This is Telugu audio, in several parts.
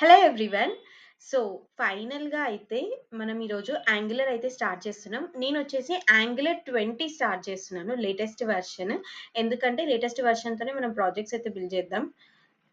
Hello everyone. సో, ఫైనల్‌గా అయితే మనం ఈరోజు యాంగులర్ అయితే స్టార్ట్ చేస్తున్నాం. నేనొచ్చేసి యాంగులర్ 20 స్టార్ట్ చేస్తున్నాను. Latest version. ఎందుకంటే లేటెస్ట్ వెర్షన్‌తోనే మనం ప్రాజెక్ట్స్ అయితే బిల్డ్ చేద్దాం.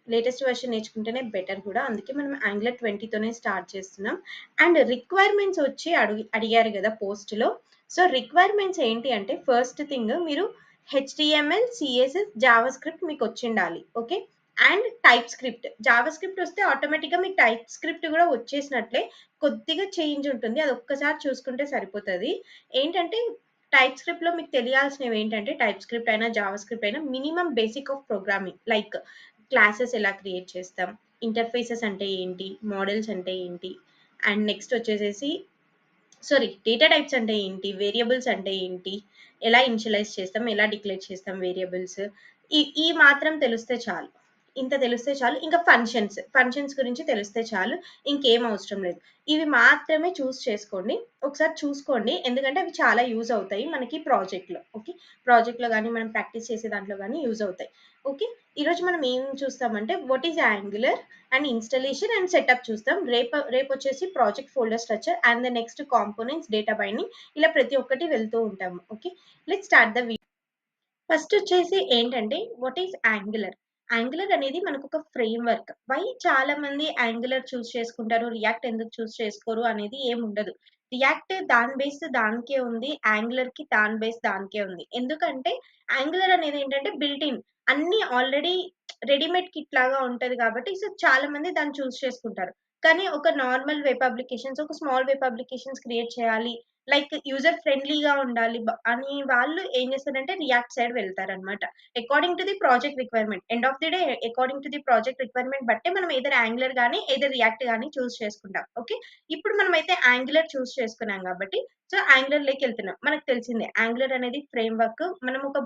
లేటెస్ట్ వెర్షన్ నేర్చుకుంటేనే బెటర్ కూడా. అందుకే మనం యాంగులర్ 20తోనే స్టార్ట్ చేస్తున్నాం. అండ్ రిక్వైర్మెంట్స్ వచ్చి అడిగారు కదా పోస్ట్‌లో. సో, రిక్వైర్మెంట్స్ ఏంటి అంటే ఫస్ట్ థింగ్ మీరు హెచ్‌టీఎంఎల్, సీఎస్ఎస్, జావాస్క్రిప్ట్ మీకొచ్చిండాలి. Okay. And TypeScript. JavaScript వస్తే ఆటోమేటిక్‌గా మీకు టైప్ స్క్రిప్ట్ కూడా వచ్చేసినట్లే. కొద్దిగా చేంజ్ ఉంటుంది. అది ఒక్కసారి చూసుకుంటే సరిపోతది. ఏంటంటే టైప్ స్క్రిప్ట్‌లో మీకు తెలియాల్సినవి ఏంటంటే టైప్ స్క్రిప్ట్ అయినా, జావా స్క్రిప్ట్ అయినా minimum basic of programming like classes ఎలా క్రియేట్ చేస్తాం, ఇంటర్ఫేసెస్ అంటే ఏంటి, మోడల్స్ అంటే ఏంటి, అండ్ నెక్స్ట్ వచ్చేసేసి డేటా టైప్స్ అంటే ఏంటి, వేరియబుల్స్ అంటే ఏంటి, ఎలా ఇనిషియలైజ్ చేస్తాం, ఎలా డిక్లేర్ చేస్తాం వేరియబుల్స్, ఈ మాత్రం తెలిస్తే చాలు. ఇంత తెలిస్తే చాలు. ఇంకా ఫంక్షన్స్ గురించి తెలిస్తే చాలు. ఇంకేం అవసరం లేదు. ఇవి మాత్రమే చూస్ చేసుకోండి. ఒకసారి చూసుకోండి. ఎందుకంటే అవి చాలా యూజ్ అవుతాయి మనకి ప్రాజెక్ట్‌లో. ఓకే. ప్రాజెక్ట్‌లో గాని, మనం ప్రాక్టీస్ చేసే దాంట్లో గాని యూజ్ అవుతాయి. ఓకే. ఈరోజు మనం ఏం చూస్తామంటే what is Angular and installation and setup చూస్తాం. రేపొచ్చేసి project folder structure and the next components, data binding ఇలా ప్రతి ఒక్కటి వెళ్తూ ఉంటాము. Okay. Let's start the video. First వచ్చేసి ఏంటంటే వాట్ ఈస్ యాంగులర్. యాంగులర్ అనేది మనకు ఒక ఫ్రేమ్ వర్క్. వై చాలా మంది యాంగులర్ చూస్ చేసుకుంటారు, రియాక్ట్ ఎందుకు చూస్ చేసుకోరు అనేది ఏమి ఉండదు. రియాక్ట్ దాని బేస్ దానికే ఉంది, యాంగులర్ కి దాని బేస్ దానికే ఉంది. ఎందుకంటే యాంగులర్ అనేది ఏంటంటే బిల్ట్ ఇన్ అన్ని ఆల్రెడీ రెడీమేడ్ కిట్ లాగా ఉంటది కాబట్టి సో చాలా మంది దాన్ని చూస్ చేసుకుంటారు. కానీ ఒక నార్మల్ వెబ్ అప్లికేషన్స్, ఒక స్మాల్ వెబ్ అప్లికేషన్స్ క్రియేట్ చేయాలి, లైక్ యూజర్ ఫ్రెండ్లీగా ఉండాలి అని వాళ్ళు ఏం చేస్తారంటే రియాక్ట్ సైడ్ వెళ్తారనమాట. According to the project requirement, end of the day according to the project requirement బట్టే మనం ఏదర్ యాంగులర్ గానీ ఏదర్ రియాక్ట్ గానీ చూస్ చేసుకుంటాం. ఓకే. ఇప్పుడు మనం అయితే యాంగులర్ చూస్ చేసుకున్నాం కాబట్టి సో యాంగులర్ లేకి వెళ్తున్నాం. మనకు తెలిసిందే యాంగులర్ అనేది ఫ్రేమ్ వర్క్. మనం ఒక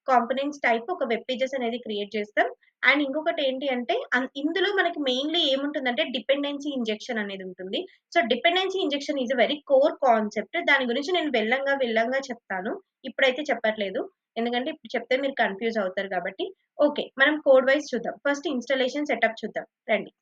కాంపోనెంట్స్ టైప్ ఒక వెబ్ పేజెస్ అనేది క్రియేట్ చేస్తాం. అండ్ ఇంకొకటి ఏంటి అంటే ఇందులో మనకి మెయిన్లీ ఏముంటుందంటే డిపెండెన్సీ ఇంజెక్షన్ అనేది ఉంటుంది. So dependency injection is a very core concept. దాని గురించి నేను వెళ్ళంగా చెప్తాను. ఇప్పుడైతే చెప్పట్లేదు. ఎందుకంటే ఇప్పుడు చెప్తే మీరు కన్‌ఫ్యూజ్ అవుతారు కాబట్టి. ఓకే. మనం కోడ్ వైస్ చూద్దాం. ఫస్ట్ ఇన్‌స్టాలేషన్ సెటప్ చూద్దాం. రండి.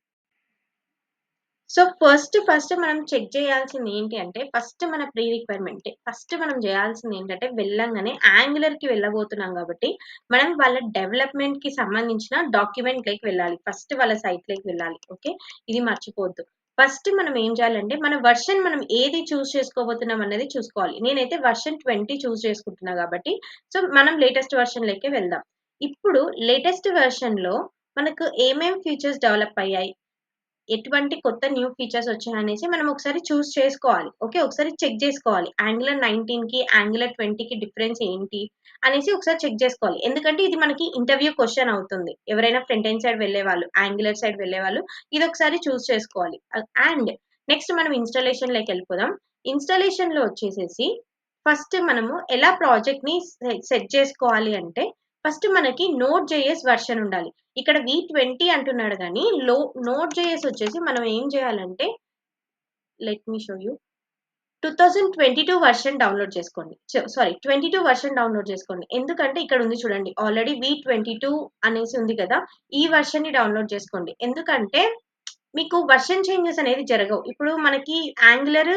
సో ఫస్ట్ మనం చెక్ చేయాల్సింది ఏంటి అంటే ఫస్ట్ మన ప్రీ రిక్వైర్మెంట్. ఫస్ట్ మనం చేయాల్సింది ఏంటంటే వెళ్ళంగానే యాంగులర్‌కి వెళ్ళబోతున్నాం కాబట్టి మనం వాళ్ళ డెవలప్‌మెంట్‌కి సంబంధించిన డాక్యుమెంట్‌లోకి వెళ్ళాలి. ఫస్ట్ వాళ్ళ సైట్‌లోకి వెళ్ళాలి. ఓకే. ఇది మర్చిపోవద్దు. ఫస్ట్ మనం ఏం చేయాలంటే మన వెర్షన్ మనం ఏది చూస్ చేసుకోబోతున్నాం అన్నది చూసుకోవాలి. నేనైతే వెర్షన్ 20 చూస్ చేసుకుంటున్నా కాబట్టి సో మనం లేటెస్ట్ వెర్షన్‌లోకే వెళ్దాం. ఇప్పుడు లేటెస్ట్ వెర్షన్‌లో మనకు ఏమేం ఫీచర్స్ డెవలప్ అయ్యాయి, ఎటువంటి కొత్త న్యూ ఫీచర్స్ వచ్చాయనేసి మనం ఒకసారి చూస్ చేసుకోవాలి. ఓకే. ఒకసారి చెక్ జేసుకోవాలి. యాంగులర్ 19కి, యాంగులర్ 20కి డిఫరెన్స్ ఏంటి అనేసి ఒకసారి చెక్ జేసుకోవాలి. ఎందుకంటే ఇది మనకి ఇంటర్వ్యూ క్వెషన్ అవుతుంది. ఎవరైనా ఫ్రంట్ ఎండ్ సైడ్ వెళ్ళేవాళ్ళు, యాంగులర్ సైడ్ వెళ్ళేవాళ్ళు ఇదొకసారి చూస్ చేసుకోవాలి. అండ్ నెక్స్ట్ మనం ఇన్‌స్టాలేషన్‌లోకెళ్ళిపోదాం. ఇన్‌స్టాలేషన్‌లో వచ్చేసేసి ఫస్ట్ మనము ఎలా ప్రాజెక్ట్‌ని సెట్ చేసుకోవాలి అంటే ఫస్ట్ మనకి నోడ్ జేఎస్ వెర్షన్ ఉండాలి. ఇక్కడ V20 అంటున్నాడు గానీ, నోడ్ జేఎస్ వచ్చేసి మనం ఏం చేయాలంటే let me show you. 2022 version download చేసుకోండి. 22 వెర్షన్ డౌన్‌లోడ్ చేసుకోండి. ఎందుకంటే ఇక్కడ ఉంది చూడండి. ఆల్రెడీ V22 అనేసి ఉంది కదా! ఈ వెర్షన్‌ని డౌన్‌లోడ్ చేసుకోండి. ఎందుకంటే మీకు వెర్షన్ చేంజెస్ అనేది జరగవు. ఇప్పుడు మనకి యాంగులర్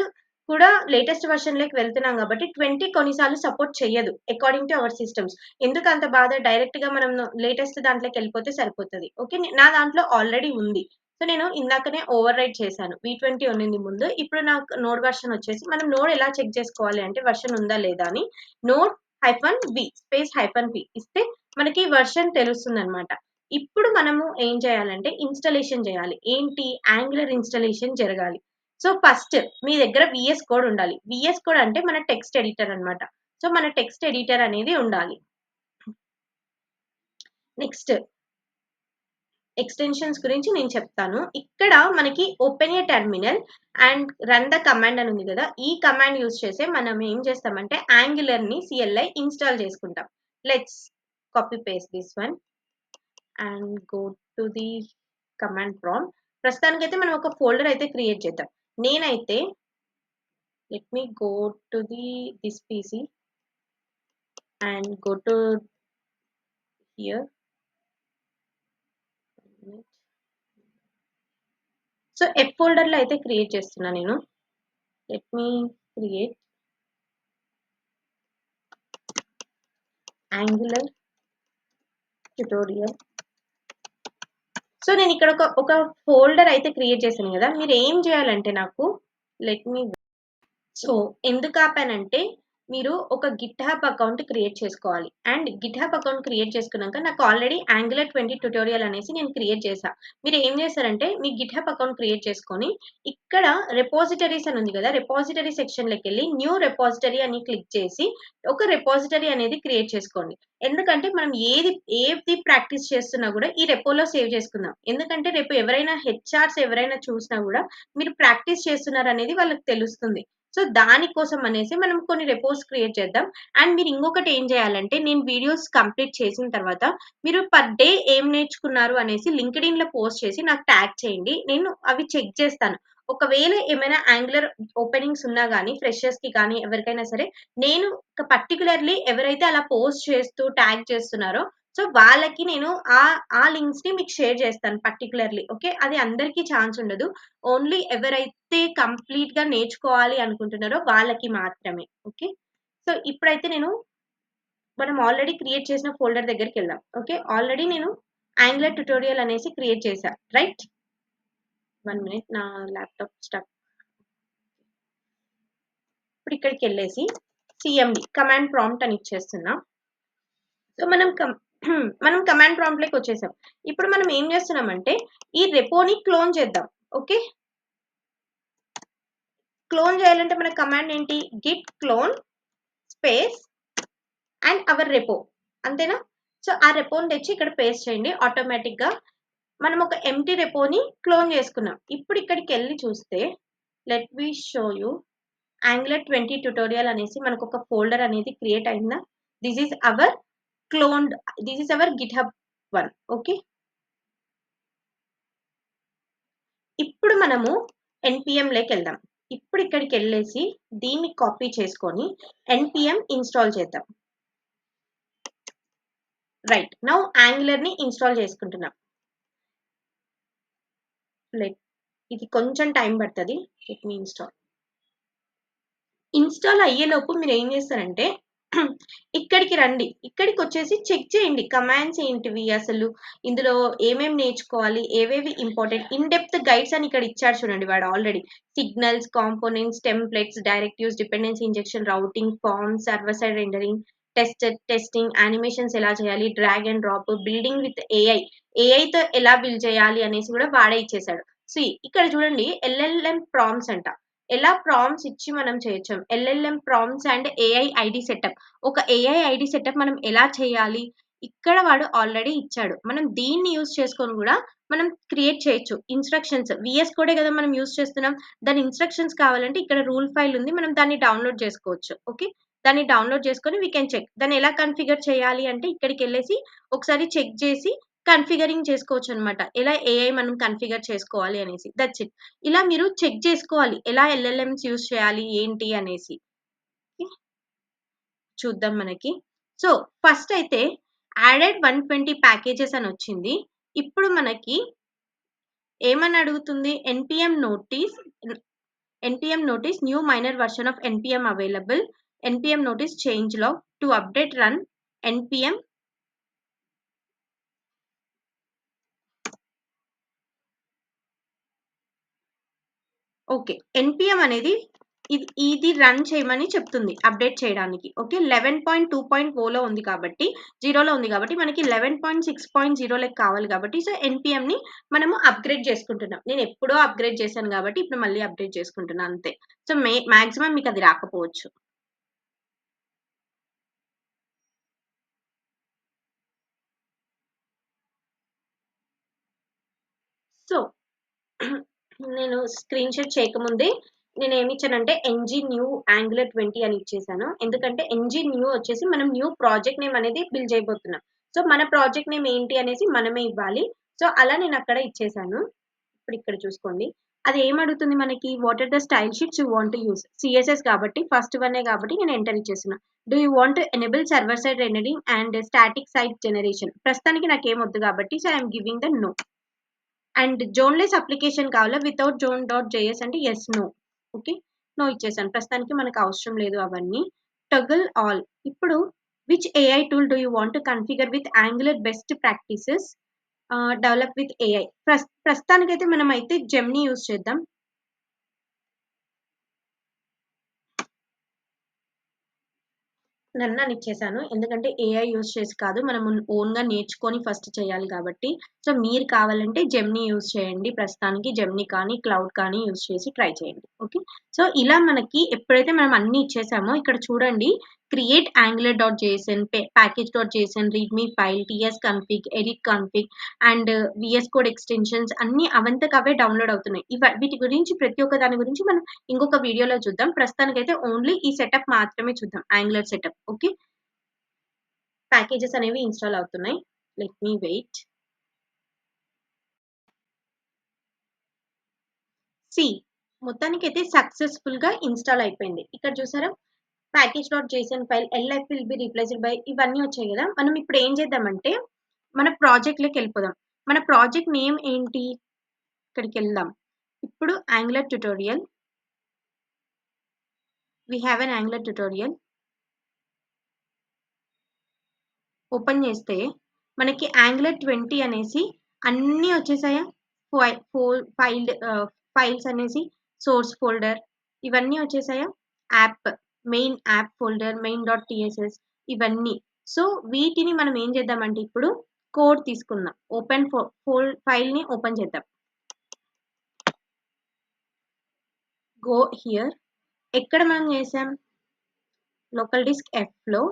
కూడా లేటెస్ట్ వెర్షన్‌లోకి వెళ్తున్నాం కాబట్టి 20 కొన్నిసార్లు సపోర్ట్ చెయ్యదు. According to our systems. ఎందుకంత బాధ, డైరెక్ట్‌గా మనం లేటెస్ట్ దాంట్లోకెళ్ళిపోతే సరిపోతది. ఓకే. నా దాంట్లో ఆల్రెడీ ఉంది. సో, నేను ఇందాకనే ఓవర్ రైట్ చేశాను. V20 ఉన్నింది ముందు. ఇప్పుడు నాకు నోడ్ వెర్షన్ వచ్చేసి మనం నోడ్ ఎలా చెక్ చేసుకోవాలి అంటే వెర్షన్ ఉందా లేదా అని నోడ్ -v స్పేస్ -v ఇస్తే మనకి వెర్షన్ తెలుస్తుందనమాట. ఇప్పుడు మనము ఏం చేయాలంటే ఇన్‌స్టాలేషన్ చేయాలి. ఏంటి? యాంగులర్ ఇన్‌స్టాలేషన్ జరగాలి. సో, ఫస్ట్ మీ దగ్గర వీఎస్ కోడ్ ఉండాలి. వీఎస్ కోడ్ అంటే మన టెక్స్ట్ ఎడిటర్ అన్నమాట. సో, మన టెక్స్ట్ ఎడిటర్ అనేది ఉండాలి. నెక్స్ట్ ఎక్స్‌టెన్షన్స్ గురించి నేను చెప్తాను. ఇక్కడ మనకి open a terminal and run the command అని ఉంది కదా! ఈ కమాండ్ యూజ్ చేసి మనం ఏం చేస్తామంటే యాంగులర్‌ని CLI ఇన్‌స్టాల్ చేసుకుంటాం. Let's copy paste this one and go to the command prompt. ప్రస్తుతానికైతే మనం ఒక ఫోల్డర్ అయితే క్రియేట్ చేద్దాం. నేనైతే let me go to this PC and go to here. So F ఫోల్డర్లో అయితే క్రియేట్ చేస్తున్నా నేను. Let me create Angular tutorial. So నేను ఇక్కడ ఒక ఫోల్డర్ అయితే క్రియేట్ చేశాను కదా, మీరు ఏం చేయాలంటే నాకు లెట్ మీ. సో ఎందుకు ఆపానంటే మీరు ఒక గిట్ హబ్ అకౌంట్ క్రియేట్ చేసుకోవాలి. And Git hub account create చేసుకున్నాక నాకు ఆల్రెడీ యాంగులర్ 20 ట్యుటోరియల్ అనేసి నేను క్రియేట్ చేశా. మీరు ఏం చేస్తారంటే మీ గిట్ హబ్ అకౌంట్ క్రియేట్ చేసుకొని ఇక్కడ రెపాజిటరీస్ అని ఉంది కదా, రెపాజిటరీ సెక్షన్లోకి వెళ్ళి న్యూ రెపాజిటరీ అని క్లిక్ చేసి ఒక రెపాజిటరీ అనేది క్రియేట్ చేసుకోండి. ఎందుకంటే మనం ఏది ప్రాక్టీస్ చేస్తున్నా కూడా ఈ రెపోలో సేవ్ చేసుకుందాం. ఎందుకంటే రేపు ఎవరైనా హెచ్ఆర్స్ ఎవరైనా చూసినా కూడా మీరు ప్రాక్టీస్ చేస్తున్నారు అనేది వాళ్ళకి తెలుస్తుంది. సో దానికోసం అనేసి మనం కొన్ని రెపోస్ క్రియేట్ చేద్దాం. అండ్ మీరు ఇంకొకటి ఏం చేయాలంటే నేను వీడియోస్ కంప్లీట్ చేసిన తర్వాత మీరు పర్ డే ఏం నేర్చుకున్నారు అనేసి లింక్డ్ఇన్ లో పోస్ట్ చేసి నాకు ట్యాగ్ చేయండి. నేను అవి చెక్ చేస్తాను. ఒకవేళ ఏమైనా యాంగులర్ ఓపెనింగ్స్ ఉన్నా కానీ ఫ్రెషర్స్ కి కానీ ఎవరికైనా సరే, నేను పర్టికులర్లీ ఎవరైతే అలా పోస్ట్ చేస్తూ ట్యాగ్ చేస్తున్నారో సో వాళ్ళకి నేను ఆ లింక్స్ ని మీకు షేర్ చేస్తాను పర్టికులర్లీ. ఓకే, అది అందరికీ ఛాన్స్ ఉండదు. ఓన్లీ ఎవరైతే కంప్లీట్ గా నేర్చుకోవాలి అనుకుంటున్నారో వాళ్ళకి మాత్రమే. ఓకే, సో ఇప్పుడైతే మనం ఆల్రెడీ క్రియేట్ చేసిన ఫోల్డర్ దగ్గరికి వెళ్దాం. ఓకే, ఆల్రెడీ నేను యాంగులర్ ట్యుటోరియల్ అనేసి క్రియేట్ చేశా, రైట్? 1 minute, నా ల్యాప్టాప్ స్టక్. ఇప్పుడు ఇక్కడికి వెళ్ళేసి సిఎండి కమాండ్ ప్రాంప్ట్ అని ఇచ్చేస్తున్నా. సో మనం కమాండ్ ప్రాంప్ట్ లోకి వచ్చేసాం. ఇప్పుడు మనం ఏం చేస్తున్నామంటే ఈ రెపోని క్లోన్ చేద్దాం. ఓకే, క్లోన్ చేయాలంటే మన కమాండ్ ఏంటి? Git clone space and hour repo, అంతేనా? సో ఆ రెపోని తెచ్చి ఇక్కడ పేస్ట్ చేయండి. ఆటోమేటిక్ గా మనం ఒక ఎంటీ రెపోని క్లోన్ చేసుకున్నాం. ఇప్పుడు ఇక్కడికి వెళ్ళి చూస్తే let me show you angular 20 tutorial అనేసి మనకు ఒక ఫోల్డర్ అనేది క్రియేట్ అయిందా? This is our cloned, this is our Git hub 1. Okay, ఇప్పుడు మనము npm లోకి వెళ్దాం. ఇప్పుడు ఇక్కడికి వెళ్ళేసి దీన్ని కాపీ చేసుకొని npm ఇన్స్టాల్ చేద్దాం. రైట్, నౌ యాంగులర్ ని ఇన్స్టాల్ చేసుకుంటున్నాం. ఇది కొంచెం టైం పడుతుంది. లెట్ మీ ఇన్స్టాల్ అయ్యేలోపు మీరు ఏం చేస్తారంటే ఇక్కడికి రండి. ఇక్కడికి వచ్చేసి చెక్ చేయండి కమాండ్స్ ఏంటివి, అసలు ఇందులో ఏమేమి నేర్చుకోవాలి, ఏవేవి ఇంపార్టెంట్. ఇన్ డెప్త్ గైడ్స్ అని ఇక్కడ ఇచ్చారు చూడండి వాడు already. Signals, components, templates, directives, dependency injection, routing, forms, server side rendering, testing, animations ఎలా చేయాలి, drag and drop, building with AI తో ఎలా బిల్డ్ చేయాలి అనేసి కూడా వాడే ఇచ్చేసాడు. ఇక్కడ చూడండి ఎల్ఎల్ఎం ప్రాంప్ట్స్ అంట. ఎలా ప్రాంప్ట్స్ ఇచ్చి మనం చేయొచ్చు. LLM prompts and AI ID setup. ఒక ఏఐ ఐడి సెటప్ మనం ఎలా చేయాలి ఇక్కడ వాడు ఆల్రెడీ ఇచ్చాడు. మనం దీన్ని యూజ్ చేసుకొని కూడా మనం క్రియేట్ చేయొచ్చు. ఇన్స్ట్రక్షన్స్ విఎస్ కోడే కదా మనం యూజ్ చేస్తున్నాం. దాని ఇన్స్ట్రక్షన్స్ కావాలంటే ఇక్కడ రూల్ ఫైల్ ఉంది, మనం దాన్ని డౌన్లోడ్ చేసుకోవచ్చు. ఓకే, దాన్ని డౌన్లోడ్ చేసుకొని వీ కెన్ చెక్. దాన్ని ఎలా కన్ఫిగర్ చేయాలి అంటే ఇక్కడికి వెళ్ళేసి ఒకసారి చెక్ చేసి కన్ఫిగరింగ్ చేసుకోవచ్చు అనమాట. ఎలా ఏఐ మనం కన్ఫిగర్ చేసుకోవాలి అనేసి. That's it. ఇలా మీరు చెక్ చేసుకోవాలి ఎలా ఎల్ఎల్ఎంస్ యూజ్ చేయాలి ఏంటి అనేసి. చూద్దాం మనకి. సో ఫస్ట్ అయితే యాడెడ్ 120 ప్యాకేజెస్ అని వచ్చింది. ఇప్పుడు మనకి ఏమని అడుగుతుంది? npm notice new minor version of npm available, npm notice change log to update run npm. Okay, npm అనేది ఇది రన్ చేయమని చెప్తుంది అప్డేట్ చేయడానికి. ఓకే, 11.2.0 లో ఉంది కాబట్టి 0లో ఉంది కాబట్టి మనకి 11.6.0 కావాలి కాబట్టి సో npm ని మనము అప్గ్రేడ్ చేసుకుంటున్నాం. నేను ఎప్పుడో అప్గ్రేడ్ చేశాను కాబట్టి ఇప్పుడు మళ్ళీ అప్డేట్ చేసుకుంటున్నాను అంతే. సో మాక్సిమం మీకు అది రాకపోవచ్చు. సో నేను స్క్రీన్ షాట్ చేయకముందే నేను ఏమి ఇచ్చానంటే ఎన్జీ న్యూ యాంగులర్ 20 అని ఇచ్చేసాను. ఎందుకంటే ఎన్జీ న్యూ వచ్చేసి మనం న్యూ ప్రాజెక్ట్ నేమ్ అనేది బిల్డ్ చేయబోతున్నాం. సో మన ప్రాజెక్ట్ నేమ్ ఏంటి అనేసి మనమే ఇవ్వాలి. సో అలా నేను అక్కడ ఇచ్చేసాను. ఇప్పుడు ఇక్కడ చూసుకోండి అది ఏమడుగుతుంది మనకి, what are the style sheets you want use. CSS కాబట్టి ఫస్ట్ వన్ కాబట్టి నేను ఎంటర్ ఇచ్చేస్తున్నా. Do you want enable server side rendering and static site generation. ప్రస్తుతానికి నాకు ఏమొద్దు కాబట్టి so I'm giving the no. And zoneless application కావాలా వితౌట్ జోన్ డాట్ జేఎస్ అంటే ఎస్ నో. ఓకే, నో ఇచ్చేసాను, ప్రస్తుతానికి మనకు అవసరం లేదు అవన్నీ. Toggle all. ఇప్పుడు which AI tool do you want to configure with angular best practices develop with AI. ప్రస్తుతానికైతే మనం అయితే జెమ్ని యూజ్ చేద్దాం. నన్ను అని ఇచ్చేసాను, ఎందుకంటే ఏఐ యూజ్ చేసి కాదు, మనం ఓన్గా నేర్చుకొని ఫస్ట్ చేయాలి కాబట్టి. సో మీరు కావాలంటే జెమ్ని యూజ్ చేయండి, ప్రస్తుతానికి జెమ్ని కానీ క్లౌడ్ కానీ యూజ్ చేసి ట్రై చేయండి. ఓకే, సో ఇలా మనకి ఎప్పుడైతే మనం అన్ని ఇచ్చేసామో ఇక్కడ చూడండి, create Angular dot JSON, package dot JSON, readme file, TS config, edit config and VS Code extensions అన్ని అవంతకు అవే డౌన్లోడ్ అవుతున్నాయి. వీటి గురించి ప్రతి ఒక్క దాని గురించి మనం ఇంకొక వీడియోలో చూద్దాం. ప్రస్తుతానికైతే ఓన్లీ ఈ సెటప్ మాత్రమే చూద్దాం, యాంగులర్ సెటప్. ఓకే, ప్యాకేజెస్ అనేవి ఇన్స్టాల్ అవుతున్నాయి. Let me wait. సి మొత్తానికి అయితే సక్సెస్ఫుల్ గా ఇన్స్టాల్ అయిపోయింది. ఇక్కడ చూసారా, package dot JSON file, LF will be replaced by, ఇవన్నీ వచ్చాయి కదా. మనం ఇప్పుడు ఏం చేద్దామంటే మన ప్రాజెక్ట్ లోకి వెళ్ళిపోదాం. మన ప్రాజెక్ట్ నేమ్ ఏంటి, ఇక్కడికి వెళ్దాం. ఇప్పుడు Angular tutorial, we have an Angular tutorial open చేస్తే మనకి యాంగులర్ 20 అనేసి అన్నీ వచ్చేసాయా. ఫైల్డ్ ఫైల్స్ అనేసి సోర్స్ ఫోల్డర్ ఇవన్నీ వచ్చేసాయా. App, main app folder, main dot TSS ఇవన్నీ. సో వీటిని మనం ఏం చేద్దామంటే ఇప్పుడు కోడ్ తీసుకుందాం. ఓపెన్ ఫైల్ ని ఓపెన్ చేద్దాం. గో హియర్, ఎక్కడ మనం చేసాం, లోకల్ డిస్క్ ఎఫ్ లో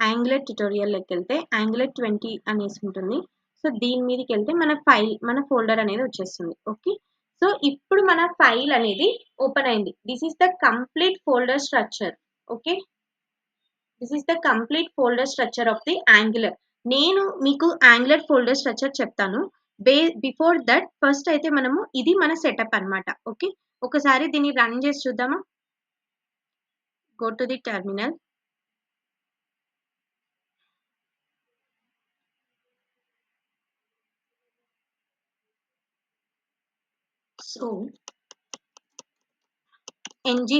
యాంగులర్ ట్యుటోరియల్లోకి వెళ్తే యాంగులర్ 20 అనేసి ఉంటుంది. సో దీని మీదకి వెళ్తే మన ఫైల్, మన ఫోల్డర్ అనేది వచ్చేస్తుంది. ఓకే, సో ఇప్పుడు మన ఫైల్ అనేది ఓపెన్ అయింది. This is the complete folder structure. Okay, this is the complete folder structure of the angular. నేను మీకు యాంగులర్ ఫోల్డర్ స్ట్రక్చర్ చెప్తాను. బిఫోర్ దట్ ఫస్ట్ అయితే మనము ఇది మన సెటప్ అన్నమాట. ఓకే, ఒకసారి దీన్ని రన్ చేసి చూద్దామా. Go to the terminal. So NG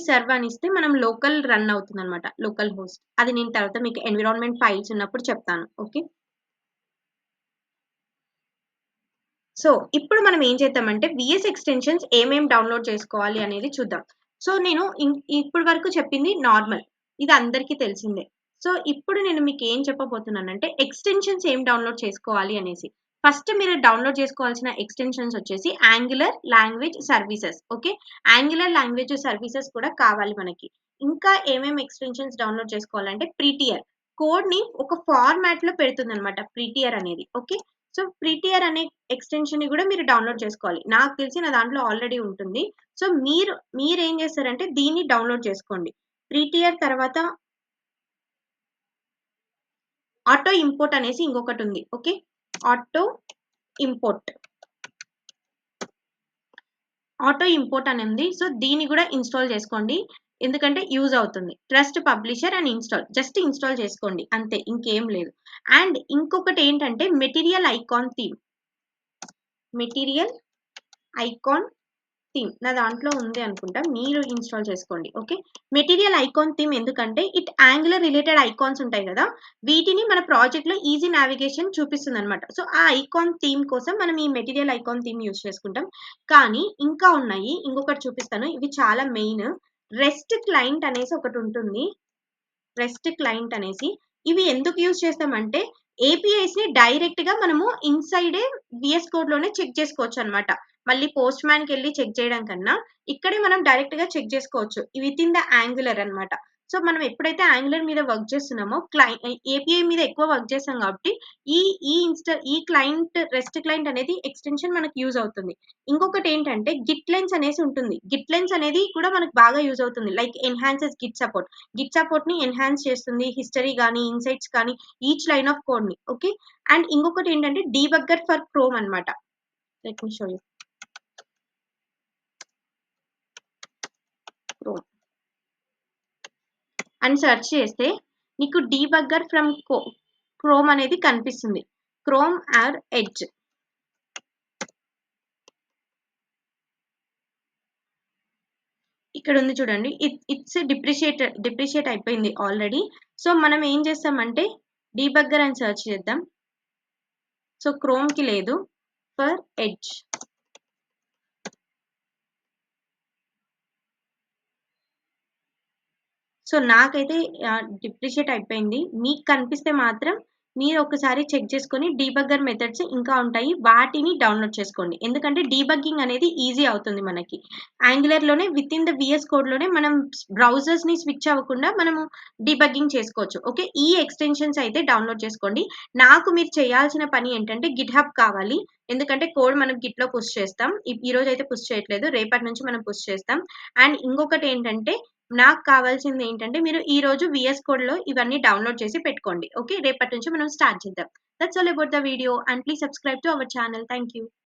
serve అని ఇస్తే మనం లోకల్ రన్ అవుతుంది అనమాట, లోకల్ హోస్ట్. అది నేను తర్వాత మీకు ఎన్విరాన్మెంట్ ఫైల్స్ ఉన్నప్పుడు చెప్తాను. ఓకే, సో ఇప్పుడు మనం ఏం చేద్దామంటే విఎస్ ఎక్స్టెన్షన్స్ ఏమేమి డౌన్లోడ్ చేసుకోవాలి అనేది చూద్దాం. సో నేను ఇప్పటి వరకు చెప్పింది నార్మల్, ఇది అందరికీ తెలిసిందే. సో ఇప్పుడు నేను మీకు ఏం చెప్పబోతున్నానంటే ఎక్స్టెన్షన్స్ ఏం డౌన్లోడ్ చేసుకోవాలి అనేసి. ఫస్ట్ మీరు డౌన్లోడ్ చేసుకోవాల్సిన ఎక్స్టెన్షన్స్ వచ్చేసి angular language services. Okay, angular language services కూడా కావాలి మనకి. ఇంకా ఏమేమి ఎక్స్టెన్షన్స్ డౌన్లోడ్ చేసుకోవాలంటే ప్రీటియర్, కోడ్ ని ఒక ఫార్మాట్ లో పెడుతుంది అనమాట ప్రీటియర్ అనేది. ఓకే, సో ప్రీటియర్ అనే ఎక్స్టెన్షన్ ని కూడా మీరు డౌన్లోడ్ చేసుకోవాలి. నాకు తెలిసి నా దాంట్లో ఆల్రెడీ ఉంటుంది. సో మీరు ఏం చేస్తారంటే దీన్ని డౌన్లోడ్ చేసుకోండి. ప్రీటియర్ తర్వాత ఆటో ఇంపోర్ట్ అనేసి ఇంకొకటి ఉంది. Okay, auto import, auto import అని ఉంది. సో దీన్ని కూడా ఇన్స్టాల్ చేసుకోండి, ఎందుకంటే యూజ్ అవుతుంది. Trust publisher and install, just install చేసుకోండి అంతే, ఇంకేం లేదు. అండ్ ఇంకొకటి ఏంటంటే material icon theme, material icon theme నా దాంట్లో ఉంది అనుకుంటా, మీరు ఇన్స్టాల్ చేసుకోండి. ఓకే, మెటీరియల్ ఐకాన్ థీమ్ ఎందుకంటే ఇట్ యాంగులర్ రిలేటెడ్ ఐకాన్స్ ఉంటాయి కదా, వీటిని మన ప్రాజెక్ట్ లో ఈజీ నావిగేషన్ చూపిస్తుంది అనమాట. సో ఆ ఐకాన్ థీమ్ కోసం మనం ఈ మెటీరియల్ ఐకాన్ థీమ్ యూజ్ చేసుకుంటాం. కానీ ఇంకా ఉన్నాయి, ఇంకొకటి చూపిస్తాను, ఇవి చాలా మెయిన్. రెస్ట్ క్లయింట్ అనేసి ఒకటి ఉంటుంది, రెస్ట్ క్లయింట్ అనేసి. ఇవి ఎందుకు యూజ్ చేస్తామంటే ఏపీఐస్ ని డైరెక్ట్ గా మనము ఇన్సైడే విఎస్ కోడ్ లోనే చెక్ చేసుకోవచ్చు అనమాట. మళ్ళీ పోస్ట్ మ్యాన్ కి వెళ్ళి చెక్ చేయడం కన్నా ఇక్కడే మనం డైరెక్ట్ గా చెక్ చేసుకోవచ్చు విత్ ఇన్ ద యాంగులర్ అనమాట. సో మనం ఎప్పుడైతే యాంగులర్ మీద వర్క్ చేస్తున్నామో ఏపీఐ మీద ఎక్కువ వర్క్ చేస్తాం కాబట్టి ఈ ఈ క్లయింట్, రెస్ట్ క్లయింట్ అనేది ఎక్స్టెన్షన్ మనకి యూజ్ అవుతుంది. ఇంకొకటి ఏంటంటే గిట్ లెన్స్ అనేసి ఉంటుంది. గిట్ లెన్స్ అనేది కూడా మనకు బాగా యూజ్ అవుతుంది. Like enhances Git support, Git support ని ఎన్హాన్స్ చేస్తుంది, హిస్టరీ కానీ ఇన్సైట్స్ కానీ ఈచ్ లైన్ ఆఫ్ కోడ్ ని. ఓకే, అండ్ ఇంకొకటి ఏంటంటే డీబగ్గర్ ఫర్ క్రోమ్ అనమాట. Let me show you. Chrome అని సెర్చ్ చేస్తే నీకు డీబగ్గర్ ఫ్రమ్ క్రోమ్ అనేది కనిపిస్తుంది. క్రోమ్ ఆర్ ఎడ్జ్, ఇక్కడ ఉంది చూడండి. ఇట్స్ డిప్రిషియేట్ అయిపోయింది ఆల్రెడీ. సో మనం ఏం చేస్తామంటే డీబగ్గర్ అని సెర్చ్ చేద్దాం. సో క్రోమ్‌కి లేదు. For edge. సో నాకైతే డిప్రిషియేట్ అయిపోయింది. మీకు కనిపిస్తే మాత్రం మీరు ఒకసారి చెక్ చేసుకొని డీబగ్గర్ మెథడ్స్ ఇంకా ఉంటాయి. వాటిని డౌన్‌లోడ్ చేసుకోండి. ఎందుకంటే డీబగ్గింగ్ అనేది ఈజీ అవుతుంది మనకి. యాంగులర్‌లోనే వితిన్ ద వీఎస్ కోడ్‌లోనే మనం బ్రౌజర్స్‌ని స్విచ్ అవ్వకుండా మనము డీబగ్గింగ్ చేసుకోవచ్చు. ఓకే. ఈ ఎక్స్‌టెన్షన్స్ అయితే డౌన్‌లోడ్ చేసుకోండి. నాకు మీరు చేయాల్సిన పని ఏంటంటే గిట్‌హబ్ కావాలి. ఎందుకంటే కోడ్ మనం గిట్‌లో పుష్ చేస్తాం. ఈరోజైతే పుష్ చేయట్లేదు. రేపటి నుంచి మనం పుష్ చేస్తాం. అండ్ ఇంకొకటి ఏంటంటే నాకు కావాల్సింది ఏంటంటే మీరు ఈరోజు వీఎస్ కోడ్‌లో ఇవన్నీ డౌన్‌లోడ్ చేసి పెట్టుకోండి. ఓకే. రేపటి నుంచి మనం స్టార్ట్ చేద్దాం. That's all about the video and please subscribe to our channel. Thank you.